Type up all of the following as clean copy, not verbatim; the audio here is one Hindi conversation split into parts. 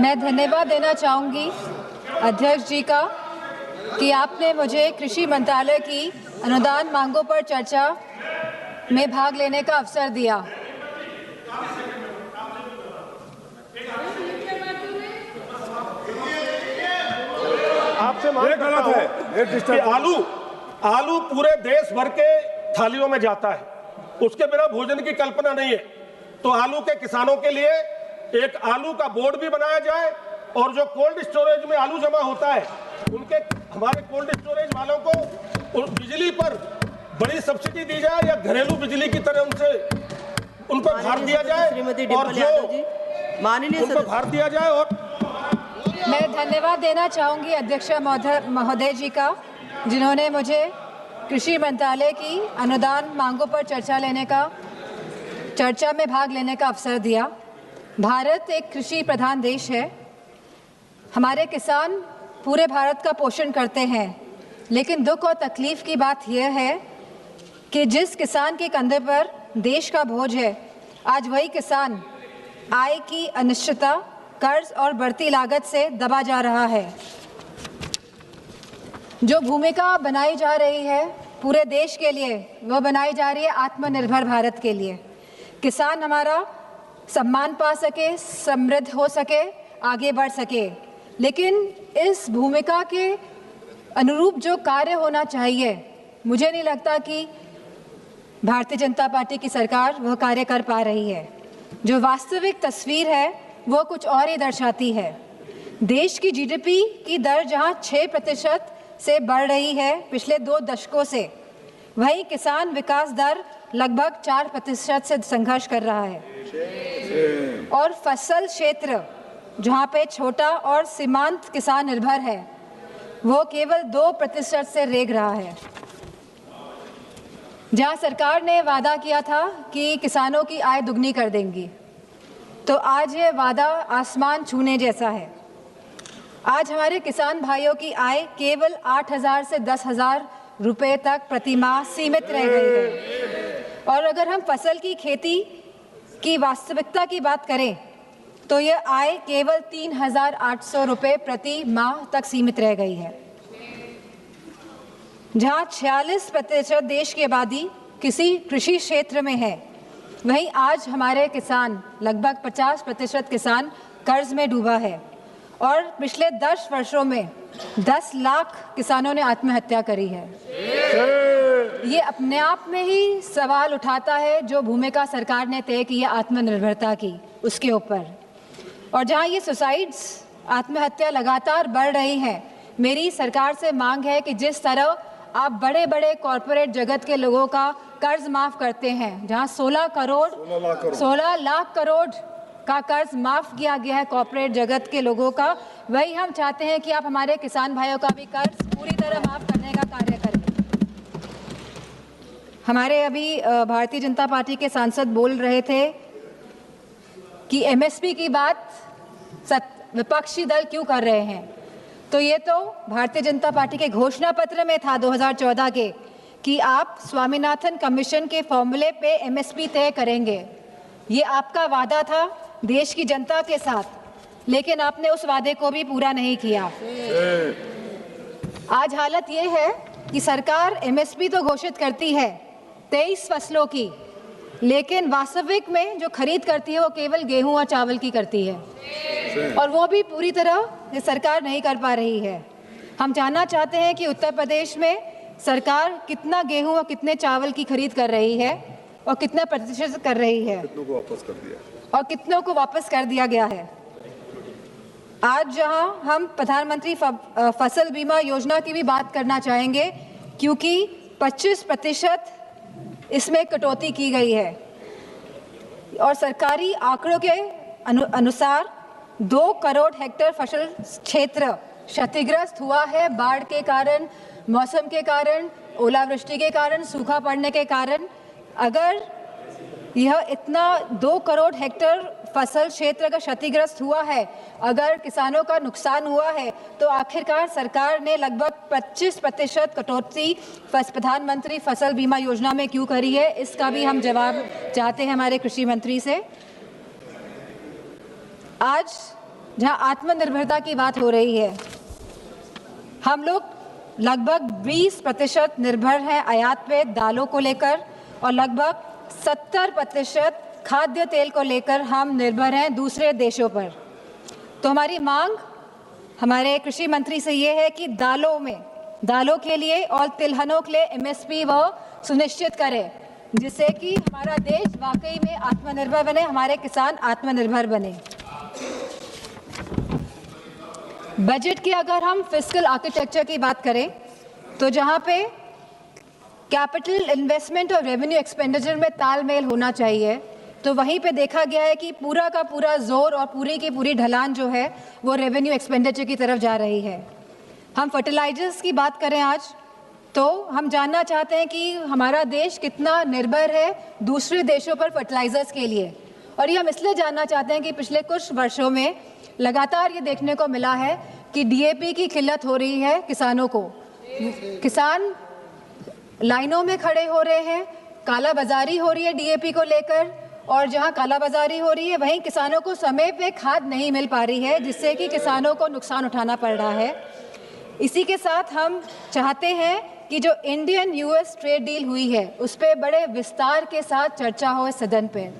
मैं धन्यवाद देना चाहूँगी अध्यक्ष जी का कि आपने मुझे कृषि मंत्रालय की अनुदान मांगों पर चर्चा में भाग लेने का अवसर दिया। आपसे मांग करता हूं कि आलू पूरे देश भर के थालियों में जाता है, उसके बिना भोजन की कल्पना नहीं है। तो आलू के किसानों के लिए एक आलू का बोर्ड भी बनाया जाए और जो कोल्ड स्टोरेज में आलू जमा होता है उनके हमारे कोल्ड स्टोरेज वालों को बिजली पर बड़ी सब्सिडी दी जाए या घरेलू बिजली की तरह उनको भार दिया जाए और जो उनको भार दिया जाए। और मैं धन्यवाद देना चाहूँगी अध्यक्ष महोदय जी का जिन्होंने मुझे कृषि मंत्रालय की अनुदान मांगों पर चर्चा में भाग लेने का अवसर दिया। भारत एक कृषि प्रधान देश है। हमारे किसान पूरे भारत का पोषण करते हैं, लेकिन दुख और तकलीफ की बात यह है कि जिस किसान के कंधे पर देश का बोझ है, आज वही किसान आय की अनिश्चितता, कर्ज और बढ़ती लागत से दबा जा रहा है। जो भूमिका बनाई जा रही है पूरे देश के लिए, वो बनाई जा रही है आत्मनिर्भर भारत के लिए। किसान हमारा सम्मान पा सके, समृद्ध हो सके, आगे बढ़ सके, लेकिन इस भूमिका के अनुरूप जो कार्य होना चाहिए, मुझे नहीं लगता कि भारतीय जनता पार्टी की सरकार वह कार्य कर पा रही है। जो वास्तविक तस्वीर है वो कुछ और ही दर्शाती है। देश की जीडीपी की दर जहां 6% से बढ़ रही है पिछले 2 दशकों से, वहीं किसान विकास दर लगभग 4% से संघर्ष कर रहा है। और फसल क्षेत्र जहां पे छोटा और सीमांत किसान निर्भर है, वो केवल 2% से रेंग रहा है। जहां सरकार ने वादा किया था कि किसानों की आय दुगनी कर देंगी, तो आज ये वादा आसमान छूने जैसा है। आज हमारे किसान भाइयों की आय केवल 8,000 से 10,000 रुपये तक प्रति माह सीमित रह गई है। और अगर हम फसल की खेती की वास्तविकता की बात करें तो ये आय केवल 3,800 रुपये प्रति माह तक सीमित रह गई है। जहां 46% देश की आबादी किसी कृषि क्षेत्र में है, वहीं आज हमारे किसान लगभग 50% किसान कर्ज में डूबा है। और पिछले 10 वर्षों में 10 लाख किसानों ने आत्महत्या करी है। ये अपने आप में ही सवाल उठाता है जो भूमिका सरकार ने तय की है आत्मनिर्भरता की, उसके ऊपर। और जहां ये सुसाइड्स, आत्महत्या लगातार बढ़ रही हैं, मेरी सरकार से मांग है कि जिस तरह आप बड़े बड़े कॉरपोरेट जगत के लोगों का कर्ज माफ करते हैं, जहां 16 लाख करोड़ का कर्ज माफ किया गया है कॉरपोरेट जगत के लोगों का, वही हम चाहते हैं कि आप हमारे किसान भाइयों का भी कर्ज पूरी तरह माफ करने का कार्य करें। हमारे अभी भारतीय जनता पार्टी के सांसद बोल रहे थे कि एमएसपी की बात विपक्षी दल क्यों कर रहे हैं, तो ये तो भारतीय जनता पार्टी के घोषणा पत्र में था 2014 के कि आप स्वामीनाथन कमीशन के फॉर्मूले पे एमएसपी तय करेंगे। ये आपका वादा था देश की जनता के साथ, लेकिन आपने उस वादे को भी पूरा नहीं किया। आज हालत ये है कि सरकार एमएसपी तो घोषित करती है 23 फसलों की, लेकिन वास्तविक में जो खरीद करती है वो केवल गेहूं और चावल की करती है, और वो भी पूरी तरह ये सरकार नहीं कर पा रही है। हम जानना चाहते हैं कि उत्तर प्रदेश में सरकार कितना गेहूं और कितने चावल की खरीद कर रही है और कितना प्रतिशत कर रही है, कितनों को वापस कर दिया और कितनों को वापस कर दिया गया है। आज जहां हम प्रधानमंत्री फसल बीमा योजना की भी बात करना चाहेंगे, क्योंकि 25% इसमें कटौती की गई है और सरकारी आंकड़ों के अनुसार 2 करोड़ हेक्टेयर फसल क्षेत्र क्षतिग्रस्त हुआ है बाढ़ के कारण, मौसम के कारण, ओलावृष्टि के कारण, सूखा पड़ने के कारण। अगर यह इतना 2 करोड़ हेक्टेयर फसल क्षेत्र का क्षतिग्रस्त हुआ है, अगर किसानों का नुकसान हुआ है, तो आखिरकार सरकार ने लगभग 25% कटौती प्रधानमंत्री फसल बीमा योजना में क्यों करी है, इसका भी हम जवाब चाहते हैं हमारे कृषि मंत्री से। आज जहां आत्मनिर्भरता की बात हो रही है, हम लोग लगभग 20% निर्भर हैं आयात पे दालों को लेकर और लगभग 70% खाद्य तेल को लेकर हम निर्भर हैं दूसरे देशों पर। तो हमारी मांग हमारे कृषि मंत्री से ये है कि दालों के लिए और तिलहनों के लिए एमएसपी वो सुनिश्चित करें, जिससे कि हमारा देश वाकई में आत्मनिर्भर बने, हमारे किसान आत्मनिर्भर बने। बजट की अगर हम फिस्कल आर्किटेक्चर की बात करें तो जहां पे कैपिटल इन्वेस्टमेंट और रेवेन्यू एक्सपेंडिचर में तालमेल होना चाहिए, तो वहीं पे देखा गया है कि पूरा का पूरा जोर और पूरी की पूरी ढलान जो है वो रेवेन्यू एक्सपेंडिचर की तरफ जा रही है। हम फर्टिलाइजर्स की बात करें आज, तो हम जानना चाहते हैं कि हमारा देश कितना निर्भर है दूसरे देशों पर फर्टिलाइजर्स के लिए, और ये हम इसलिए जानना चाहते हैं कि पिछले कुछ वर्षों में लगातार ये देखने को मिला है कि डीएपी की किल्लत हो रही है किसानों को। किसान लाइनों में खड़े हो रहे हैं, कालाबाजारी हो रही है डीएपी को लेकर, और जहां कालाबाजारी हो रही है वहीं किसानों को समय पे खाद नहीं मिल पा रही है, जिससे कि किसानों को नुकसान उठाना पड़ रहा है। इसी के साथ हम चाहते हैं कि जो इंडियन यूएस ट्रेड डील हुई है उस पर बड़े विस्तार के साथ चर्चा हो इस सदन पे।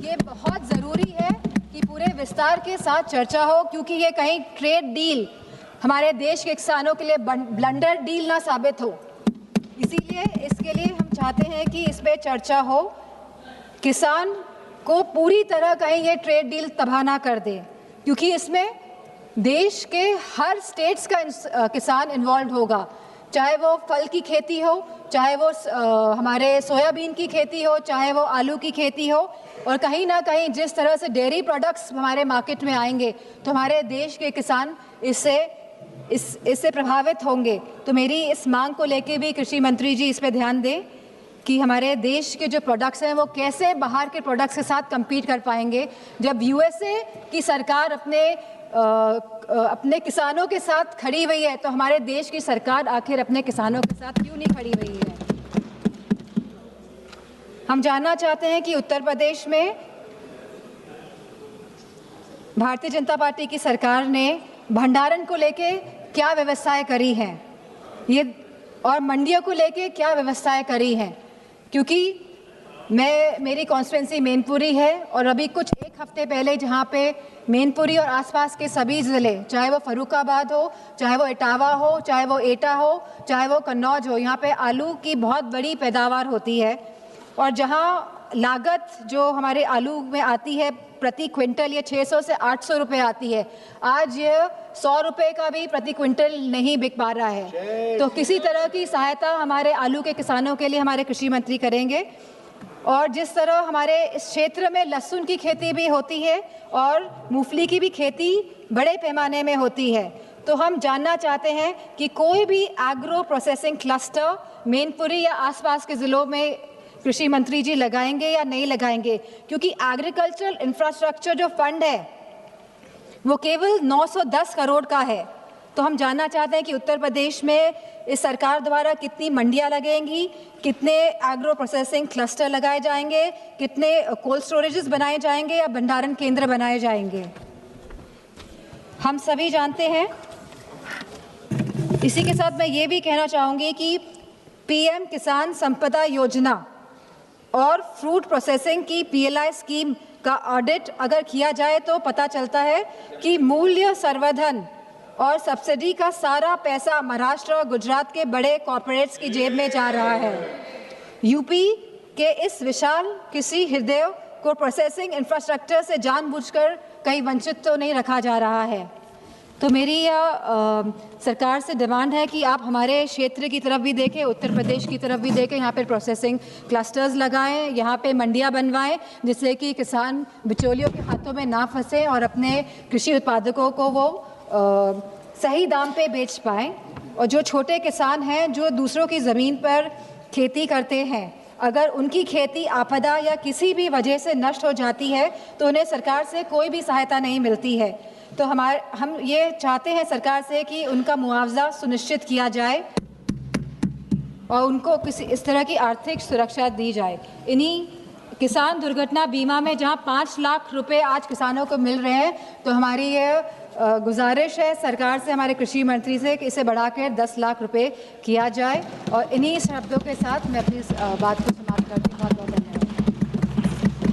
ये बहुत ज़रूरी है कि पूरे विस्तार के साथ चर्चा हो, क्योंकि ये कहीं ट्रेड डील हमारे देश के किसानों के लिए ब्लंडर डील ना साबित हो। इसीलिए इसके लिए हम चाहते हैं कि इस पर चर्चा हो, किसान को पूरी तरह कहीं ये ट्रेड डील तबाह ना कर दे, क्योंकि इसमें देश के हर स्टेट्स का किसान इन्वॉल्व होगा, चाहे वो फल की खेती हो, चाहे वो हमारे सोयाबीन की खेती हो, चाहे वो आलू की खेती हो, और कहीं ना कहीं जिस तरह से डेयरी प्रोडक्ट्स हमारे मार्केट में आएंगे तो हमारे देश के किसान इससे प्रभावित होंगे। तो मेरी इस मांग को लेके भी कृषि मंत्री जी इस पे ध्यान दें कि हमारे देश के जो प्रोडक्ट्स हैं वो कैसे बाहर के प्रोडक्ट्स के साथ compete कर पाएंगे, जब यूएसए की सरकार अपने किसानों के साथ खड़ी हुई है, तो हमारे देश की सरकार आखिर अपने किसानों के साथ क्यों नहीं खड़ी हुई है। हम जानना चाहते हैं कि उत्तर प्रदेश में भारतीय जनता पार्टी की सरकार ने भंडारण को लेके क्या व्यवस्थाएं करी हैं, ये और मंडियों को लेके क्या व्यवस्थाएं करी हैं, क्योंकि मेरी कॉन्स्टिट्यूंसी मैनपुरी है और अभी कुछ एक हफ्ते पहले जहाँ पे मैनपुरी और आसपास के सभी ज़िले, चाहे वो फर्रुखाबाद हो, चाहे वो इटावा हो, चाहे वो एटा हो, चाहे वो कन्नौज हो, यहाँ पे आलू की बहुत बड़ी पैदावार होती है, और जहाँ लागत जो हमारे आलू में आती है प्रति क्विंटल ये 600 से 800 रुपये आती है, आज ये 100 रुपये का भी प्रति क्विंटल नहीं बिक पा रहा है। तो किसी तरह की सहायता हमारे आलू के किसानों के लिए हमारे कृषि मंत्री करेंगे। और जिस तरह हमारे इस क्षेत्र में लहसुन की खेती भी होती है और मूंगफली की भी खेती बड़े पैमाने में होती है, तो हम जानना चाहते हैं कि कोई भी एग्रो प्रोसेसिंग क्लस्टर मैनपुरी या आसपास के ज़िलों में कृषि मंत्री जी लगाएंगे या नहीं लगाएंगे, क्योंकि एग्रीकल्चरल इंफ्रास्ट्रक्चर जो फंड है वो केवल 910 करोड़ का है। तो हम जानना चाहते हैं कि उत्तर प्रदेश में इस सरकार द्वारा कितनी मंडियां लगेंगी, कितने एग्रो प्रोसेसिंग क्लस्टर लगाए जाएंगे, कितने कोल्ड स्टोरेजेस बनाए जाएंगे या भंडारण केंद्र बनाए जाएंगे। हम सभी जानते हैं। इसी के साथ मैं ये भी कहना चाहूँगी कि पीएम किसान संपदा योजना और फ्रूट प्रोसेसिंग की पीएलआई स्कीम का ऑडिट अगर किया जाए तो पता चलता है कि मूल्य संवर्धन और सब्सिडी का सारा पैसा महाराष्ट्र और गुजरात के बड़े कॉर्पोरेट्स की जेब में जा रहा है। यूपी के इस विशाल कृषि हृदय को प्रोसेसिंग इंफ्रास्ट्रक्चर से जानबूझकर कहीं वंचित तो नहीं रखा जा रहा है। तो मेरी सरकार से डिमांड है कि आप हमारे क्षेत्र की तरफ भी देखें, उत्तर प्रदेश की तरफ भी देखें, यहाँ पे प्रोसेसिंग क्लस्टर्स लगाएं, यहाँ पे मंडियाँ बनवाएं, जिससे कि किसान बिचौलियों के हाथों में ना फंसे और अपने कृषि उत्पादकों को वो सही दाम पे बेच पाएं। और जो छोटे किसान हैं जो दूसरों की ज़मीन पर खेती करते हैं, अगर उनकी खेती आपदा या किसी भी वजह से नष्ट हो जाती है तो उन्हें सरकार से कोई भी सहायता नहीं मिलती है। तो हम ये चाहते हैं सरकार से कि उनका मुआवजा सुनिश्चित किया जाए और उनको किसी इस तरह की आर्थिक सुरक्षा दी जाए। इन्हीं किसान दुर्घटना बीमा में जहां 5 लाख रुपए आज किसानों को मिल रहे हैं, तो हमारी ये गुजारिश है सरकार से, हमारे कृषि मंत्री से, कि इसे बढ़ाकर 10 लाख रुपए किया जाए। और इन्हीं शब्दों के साथ मैं अपनी बात को समाप्त करती हूँ। बहुत बहुत धन्यवाद।